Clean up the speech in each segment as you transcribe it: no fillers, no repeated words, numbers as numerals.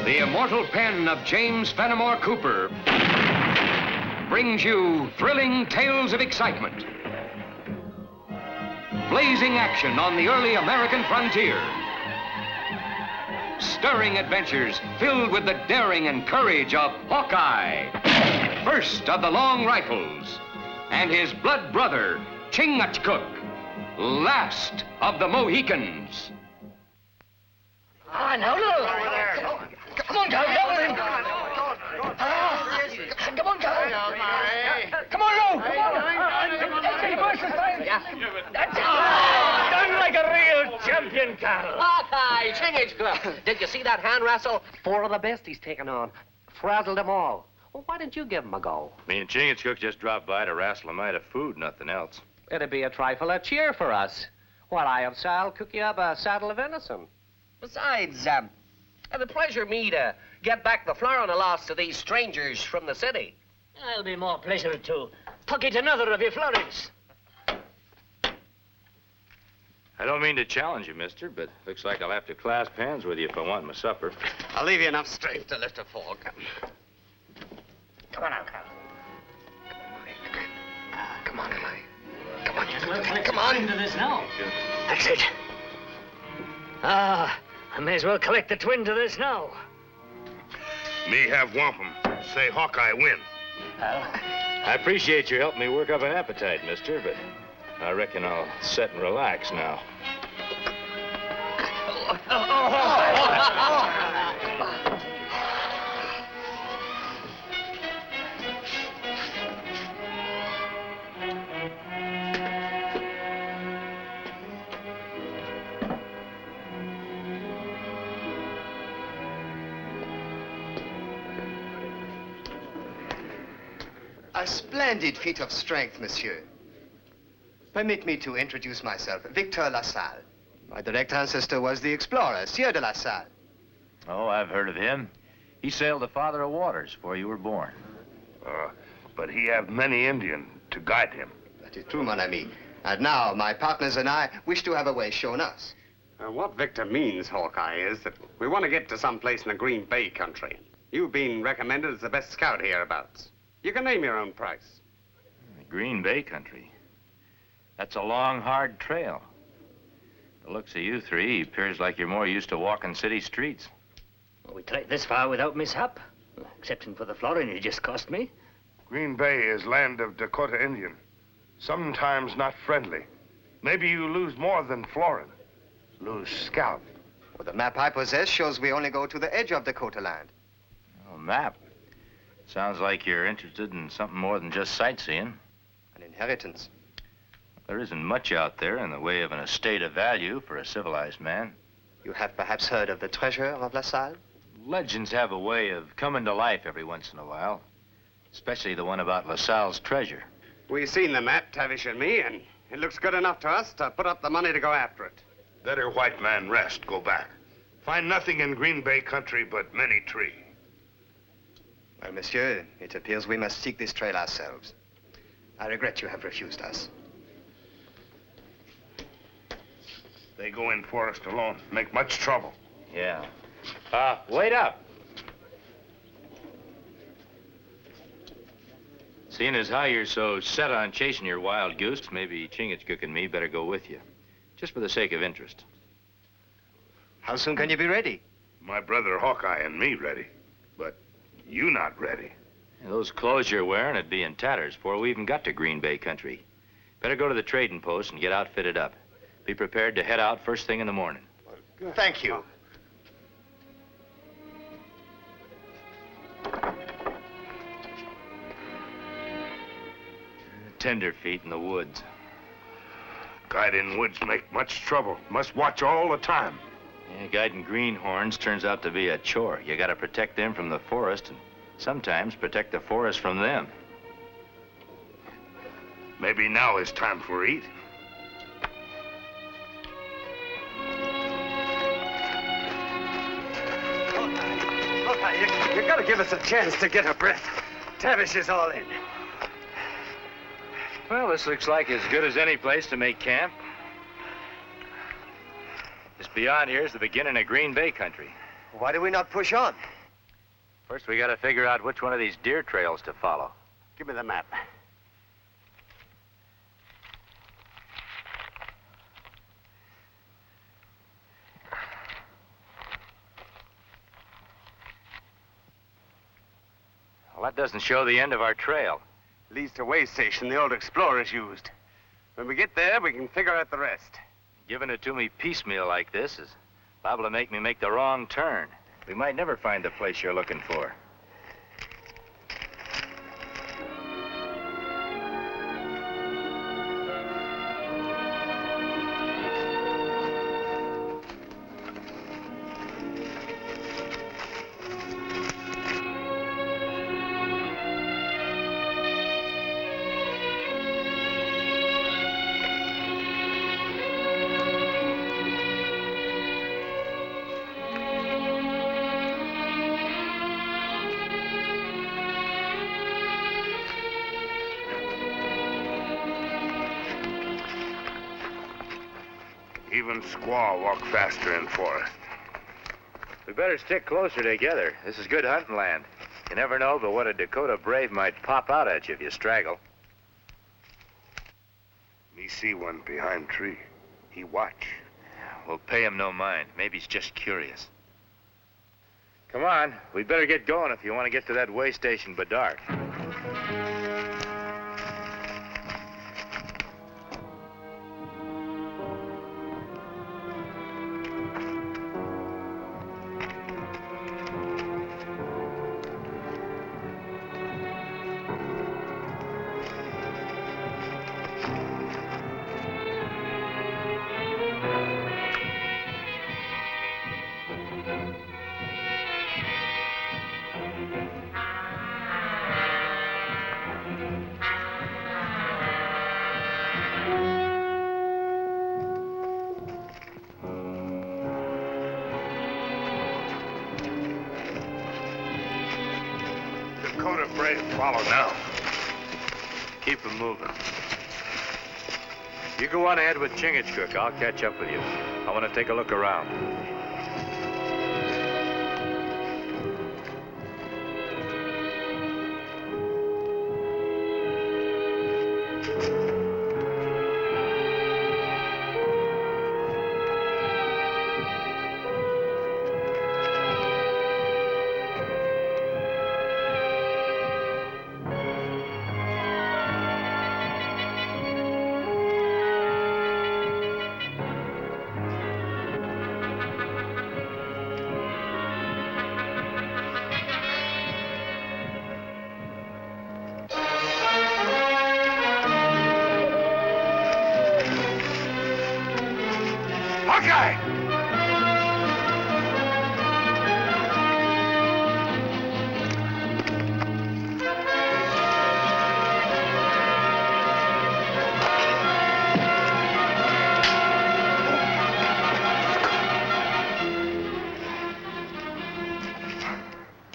The immortal pen of James Fenimore Cooper brings you thrilling tales of excitement, blazing action on the early American frontier, stirring adventures filled with the daring and courage of Hawkeye, first of the Long Rifles, and his blood brother, Chingachgook, last of the Mohicans. Ah, no. Come on, Carl, double him. Come on, Carl. Come on, Lou. That's it. Done like a real champion, Carl. Hawkeye, Chingachgook. Did you see that hand wrestle? 4 of the best he's taken on. Frazzled them all. Well, why didn't you give him a go? Me and Chingachgook just dropped by to wrestle a mite of food, nothing else. It'd be a trifle of cheer for us. While I have Salle cook you up a saddle of venison. Besides, it'll pleasure me to get back the Florida loss to these strangers from the city. It'll be more pleasure to pocket another of your florins. I don't mean to challenge you, mister, but looks like I'll have to clasp hands with you if I want my supper. I'll leave you enough strength to lift a fork. Come on now, Carl. Come on, Eli. Come on, Come on. Into this now. That's it. I may as well collect the twin to this now. Me have wampum. Say Hawkeye win. I appreciate you helping me work up an appetite, mister, but I reckon I'll sit and relax now. A splendid feat of strength, monsieur. Permit me to introduce myself, Victor LaSalle. My direct ancestor was the explorer, Sieur de LaSalle. Oh, I've heard of him. He sailed the Father of Waters before you were born. But he have many Indians to guide him. That is true, mon ami. And now, my partners and I wish to have a way shown us. What Victor means, Hawkeye, is that we want to get to some place in the Green Bay country. You've been recommended as the best scout hereabouts. You can name your own price. The Green Bay country. That's a long, hard trail. The looks of you three appears like you're more used to walking city streets. Well, we tried this far without mishap, excepting for the florin you just cost me. Green Bay is land of Dakota Indian. Sometimes not friendly. Maybe you lose more than florin. Lose scalp. Well, the map I possess shows we only go to the edge of Dakota land. Oh, map. Sounds like you're interested in something more than just sightseeing. An inheritance. There isn't much out there in the way of an estate of value for a civilized man. You have perhaps heard of the treasure of LaSalle? Legends have a way of coming to life every once in a while, especially the one about LaSalle's treasure. We've seen the map, Tavish and me, and it looks good enough to us to put up the money to go after it. Better white man rest, go back. Find nothing in Green Bay country but many tree. Well, monsieur, it appears we must seek this trail ourselves. I regret you have refused us. They go in forest alone, make much trouble. Yeah. Wait up. Seeing as how you're so set on chasing your wild goose, maybe Chingachgook and me better go with you, just for the sake of interest. How soon can you be ready? My brother Hawkeye and me ready, but you not ready. And those clothes you're wearing would be in tatters before we even got to Green Bay country. Better go to the trading post and get outfitted up. Be prepared to head out first thing in the morning. Thank you. Tenderfeet in the woods. Guiding woods make much trouble. Must watch all the time. Yeah, guiding greenhorns turns out to be a chore. You gotta protect them from the forest and sometimes protect the forest from them. Maybe now is time for eat. You gotta give us a chance to get a breath. Tavish is all in. Well, this looks like as good as any place to make camp. Just beyond here is the beginning of Green Bay country. Why do we not push on? First, we gotta figure out which one of these deer trails to follow. Give me the map. Well, that doesn't show the end of our trail. Leads to a way station the old explorers used. When we get there, we can figure out the rest. Giving it to me piecemeal like this is liable to make me make the wrong turn. We might never find the place you're looking for. Even squaw walk faster in forest. We better stick closer together. This is good hunting land. You never know but what a Dakota brave might pop out at you if you straggle. Me see one behind tree. He watch. We'll pay him no mind. Maybe he's just curious. Come on. We'd better get going if you want to get to that way station by dark. Dakota brave follow now. Keep them moving. You go on ahead with Chingachgook. I'll catch up with you. I want to take a look around. Hawkeye!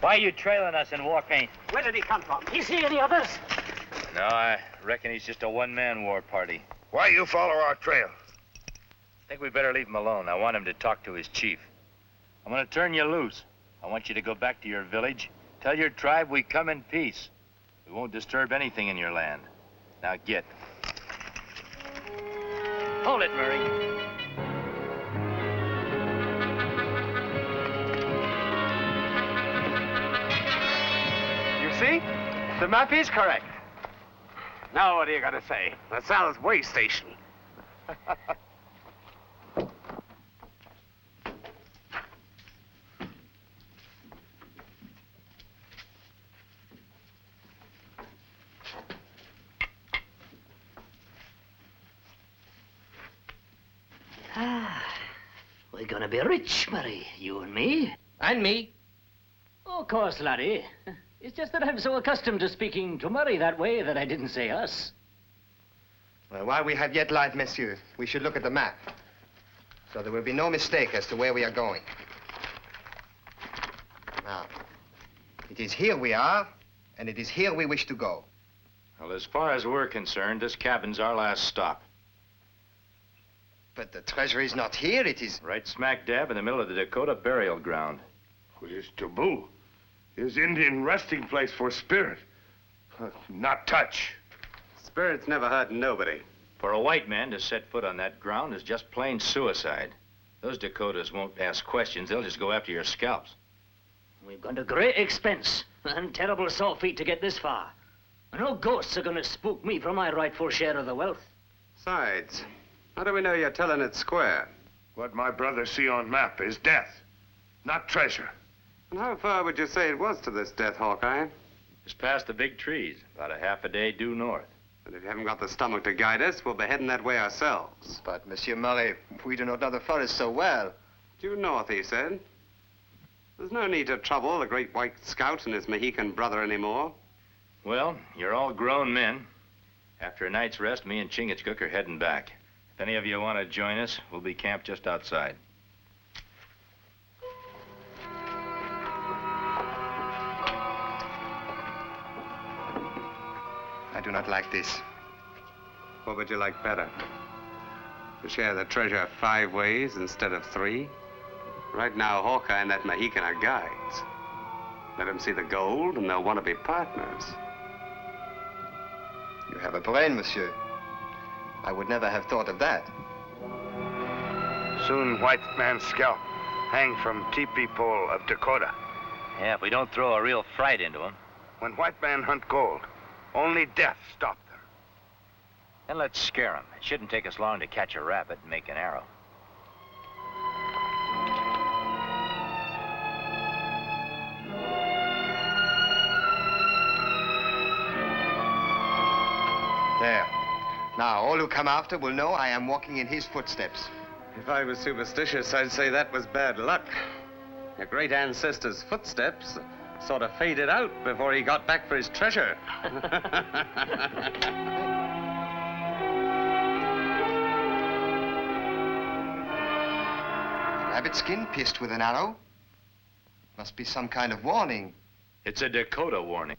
Why are you trailing us in war paint? Where did he come from? You see any others? No, I reckon he's just a one-man war party. Why you follow our trail? I think we better leave him alone. I want him to talk to his chief. I'm going to turn you loose. I want you to go back to your village. Tell your tribe we come in peace. We won't disturb anything in your land. Now get. Hold it, Murray. You see? The map is correct. Now what are you going to say? The Salles way station. We're gonna be rich, Murray, you and me. And me. Oh, of course, laddie. It's just that I'm so accustomed to speaking to Murray that way that I didn't say us. Well, while we have yet light, monsieur, we should look at the map. So there will be no mistake as to where we are going. Now, it is here we are, and it is here we wish to go. Well, as far as we're concerned, this cabin's our last stop. But the treasure is not here. It is... Right smack dab in the middle of the Dakota burial ground. His taboo. His Indian resting place for spirit. Not touch. Spirits never hurt nobody. For a white man to set foot on that ground is just plain suicide. Those Dakotas won't ask questions. They'll just go after your scalps. We've gone to great expense and terrible sore feet to get this far. No ghosts are going to spook me for my rightful share of the wealth. Besides, how do we know you're telling it square? What my brothers see on map is death, not treasure. And how far would you say it was to this death, Hawkeye? Just past the big trees, about a half a day due north. But if you haven't got the stomach to guide us, we'll be heading that way ourselves. But, Monsieur Murray, we do not know the forest so well. Due north, he said. There's no need to trouble the great white scout and his Mohican brother anymore. Well, you're all grown men. After a night's rest, me and Chingachgook are heading back. If any of you want to join us, we'll be camped just outside. I do not like this. What would you like better? To share the treasure 5 ways instead of 3? Right now, Hawkeye and that Mohican are guides. Let them see the gold, and they'll want to be partners. You have a brain, monsieur. I would never have thought of that. Soon white man's scalp hang from teepee pole of Dakota. Yeah, if we don't throw a real fright into them. When white man hunt gold, only death stop them. Then let's scare them. It shouldn't take us long to catch a rabbit and make an arrow. There. Now, all who come after will know I am walking in his footsteps. If I was superstitious, I'd say that was bad luck. Your great ancestor's footsteps sort of faded out before he got back for his treasure. Rabbit skin pierced with an arrow? Must be some kind of warning. It's a Dakota warning.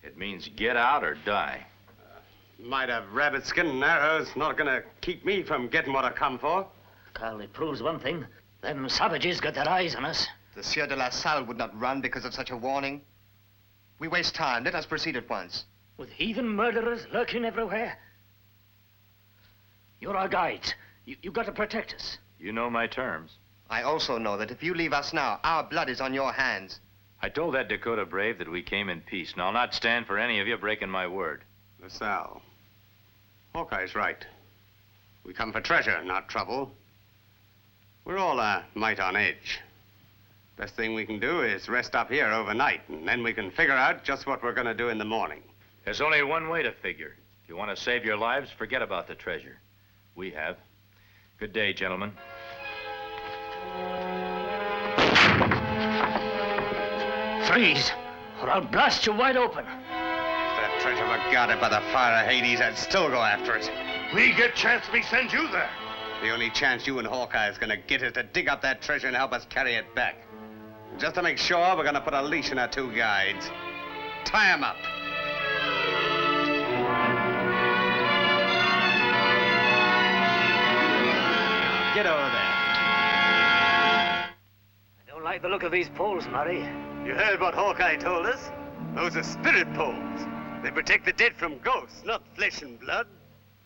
It means get out or die. Might have rabbit skin and arrows not gonna keep me from getting what I come for. Carl, it proves one thing. Them savages got their eyes on us. The Sieur de la Salle would not run because of such a warning. We waste time. Let us proceed at once. With heathen murderers lurking everywhere. You're our guides. You've got to protect us. You know my terms. I also know that if you leave us now, our blood is on your hands. I told that Dakota brave that we came in peace, and I'll not stand for any of you breaking my word. Salle, Hawkeye's right. We come for treasure, not trouble. We're all a mite on edge. Best thing we can do is rest up here overnight, and then we can figure out just what we're going to do in the morning. There's only one way to figure. If you want to save your lives, forget about the treasure. We have. Good day, gentlemen. Freeze, or I'll blast you wide open. If that treasure were guarded by the fire of Hades, I'd still go after it. We get chance, we send you there. The only chance you and Hawkeye is going to get is to dig up that treasure and help us carry it back. Just to make sure, we're going to put a leash on our 2 guides. Tie 'em up. Get over there. I don't like the look of these poles, Murray. You heard what Hawkeye told us? Those are spirit poles. They protect the dead from ghosts, not flesh and blood.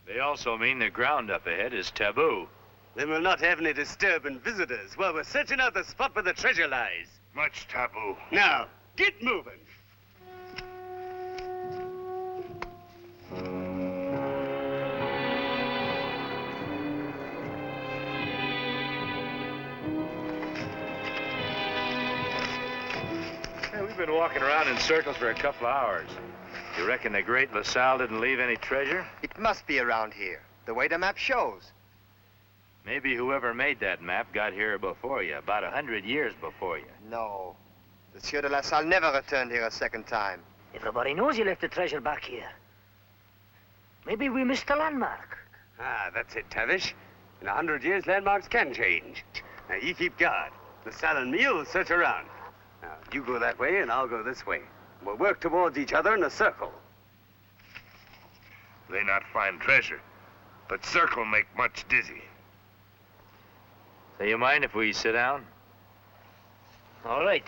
They also mean the ground up ahead is taboo. Then we'll not have any disturbing visitors while we're searching out the spot where the treasure lies. Much taboo. Now, get moving. Hey, we've been walking around in circles for a couple of hours. You reckon the great LaSalle didn't leave any treasure? It must be around here, the way the map shows. Maybe whoever made that map got here before you, about 100 years before you. No. The Sieur de la Salle never returned here a second time. Everybody knows you left the treasure back here. Maybe we missed the landmark. Ah, that's it, Tavish. In 100 years, landmarks can change. Now, you keep guard. LaSalle and me will search around. Now, you go that way, and I'll go this way. We'll work towards each other in a circle. They not find treasure. but circle make much dizzy. So you mind if we sit down? All right.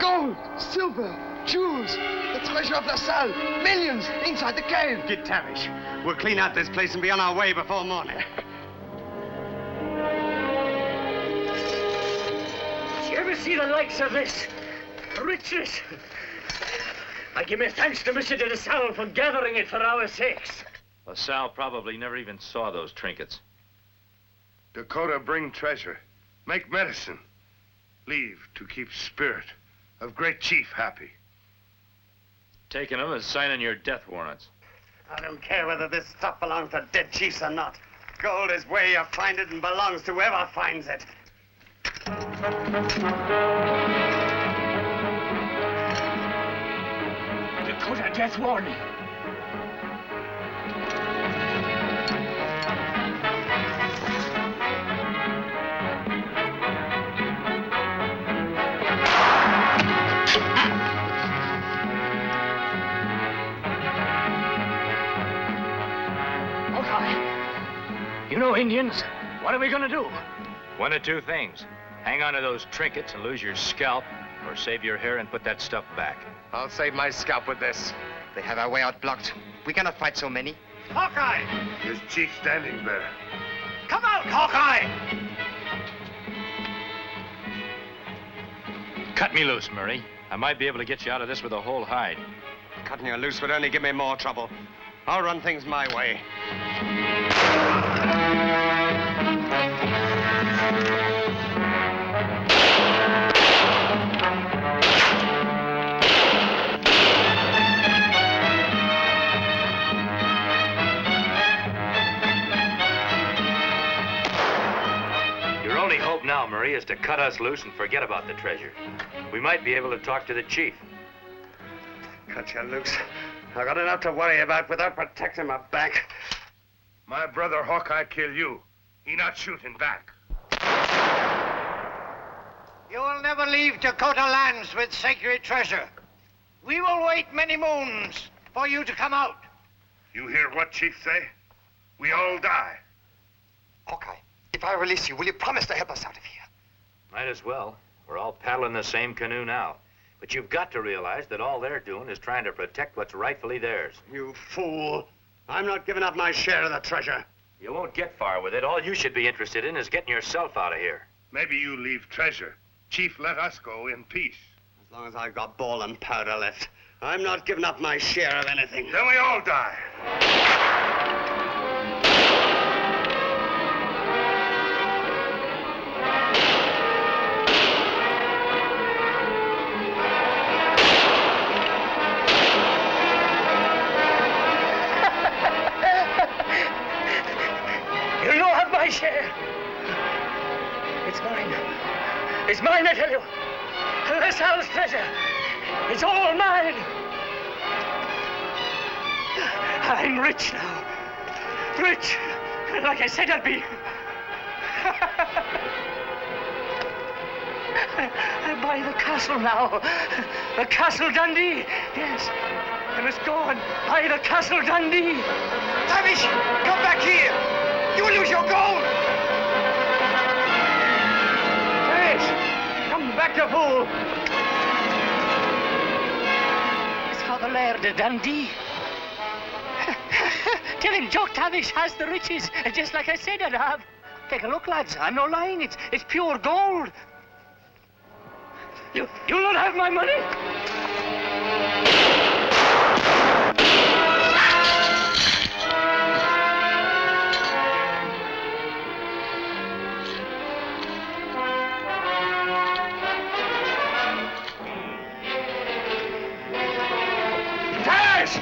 Gold, silver, jewels, the treasure of Salle, millions inside the cave. Get Tavish. We'll clean out this place and be on our way before morning. Did you ever see the likes of this? Richness. I give my thanks to Monsieur de Salle for gathering it for our sakes. LaSalle probably never even saw those trinkets. Dakota bring treasure, make medicine, leave to keep spirit of great chief happy. Taking them is signing your death warrants. I don't care whether this stuff belongs to dead chiefs or not. Gold is where you find it and belongs to whoever finds it. Dakota death warning. You know Indians. What are we gonna do? One of two things. Hang on to those trinkets and lose your scalp, or save your hair and put that stuff back. I'll save my scalp with this. They have our way out blocked. We cannot fight so many. Hawkeye! There's chief standing there. Come out, Hawkeye! Cut me loose, Murray. I might be able to get you out of this with a whole hide. Cutting you loose would only give me more trouble. I'll run things my way. Your only hope now, Murray, is to cut us loose and forget about the treasure. We might be able to talk to the chief. Cut you loose. I got enough to worry about without protecting my back. My brother Hawkeye kill you. He not shooting back. You will never leave Dakota lands with sacred treasure. We will wait many moons for you to come out. You hear what chief say? We all die. Hawkeye, if I release you, will you promise to help us out of here? Might as well. We're all paddling the same canoe now. But you've got to realize that all they're doing is trying to protect what's rightfully theirs. You fool. I'm not giving up my share of the treasure. You won't get far with it. All you should be interested in is getting yourself out of here. Maybe you leave treasure. Chief let us go in peace. As long as I've got ball and powder left, I'm not giving up my share of anything. Then we all die. My share. It's mine. It's mine, I tell you. the Salles Treasure. It's all mine. I'm rich now. Rich, like I said I'd be. I buy the castle now. The Castle Dundee. Yes, I must go and buy the Castle Dundee. Tavish, come back here. You will lose your gold. Tavish, come back, you fool. It's for the Laird of Dundee. Tell him Jock Tavish has the riches, just like I said I'd have. Take a look, lads. I'm no lying. It's pure gold. You'll not have my money. Tash!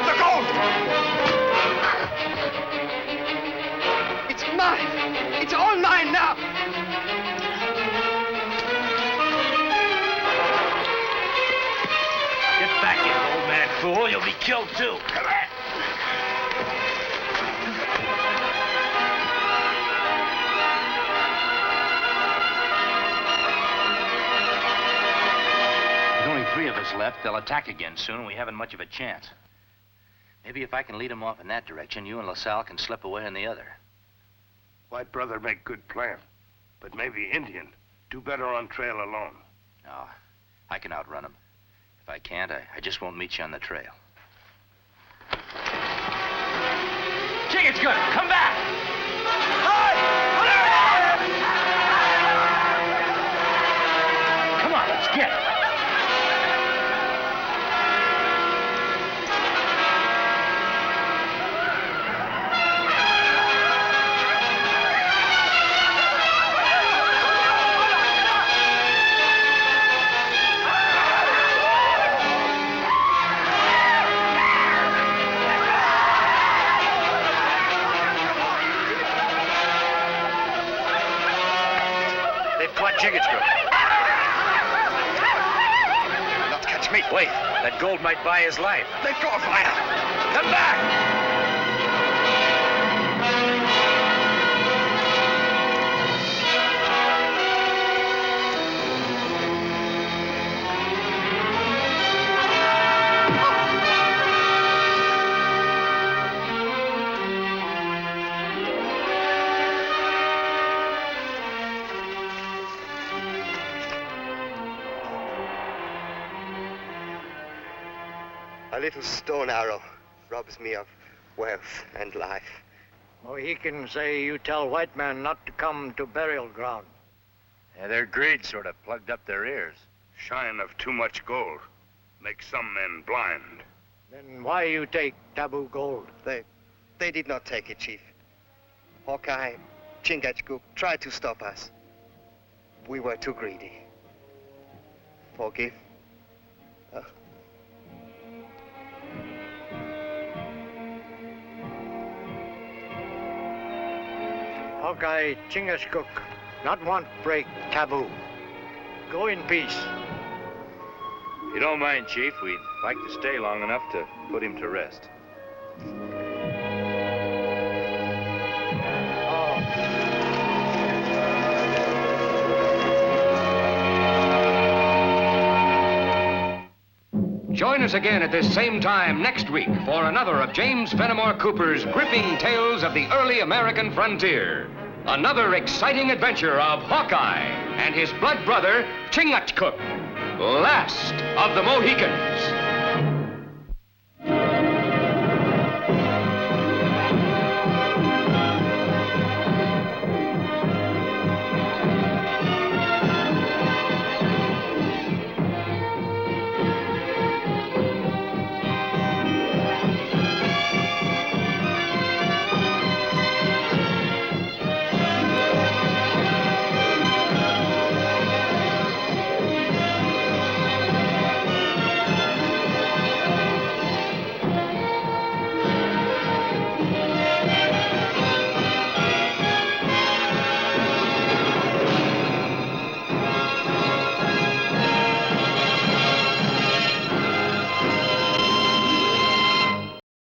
The gold! It's mine. It's all mine now. Get back, you old man fool. You'll be killed, too. Come on. There's only 3 of us left. They'll attack again soon, and we haven't much of a chance. Maybe if I can lead them off in that direction, you and LaSalle can slip away in the other. White brother make good plan, but maybe Indian do better on trail alone. No, I can outrun them. If I can't, I just won't meet you on the trail. Chingachgook, come back! Come on, let's get it. Chingachgook. Not catch me. Wait, that gold might buy his life. Let go of fire. Come back! A little stone arrow robs me of wealth and life. Mohicans say you tell white man not to come to burial ground. Yeah, their greed sort of plugged up their ears. Shine of too much gold makes some men blind. Then why you take taboo gold? They did not take it, Chief. Hawkeye, Chingachgook tried to stop us. We were too greedy. Forgive. Hawkeye, Chingachgook, not want break taboo. Go in peace. If you don't mind, Chief, we'd like to stay long enough to put him to rest. Join us again at this same time next week for another of James Fenimore Cooper's gripping tales of the early American frontier. Another exciting adventure of Hawkeye and his blood brother, Chingachgook, last of the Mohicans.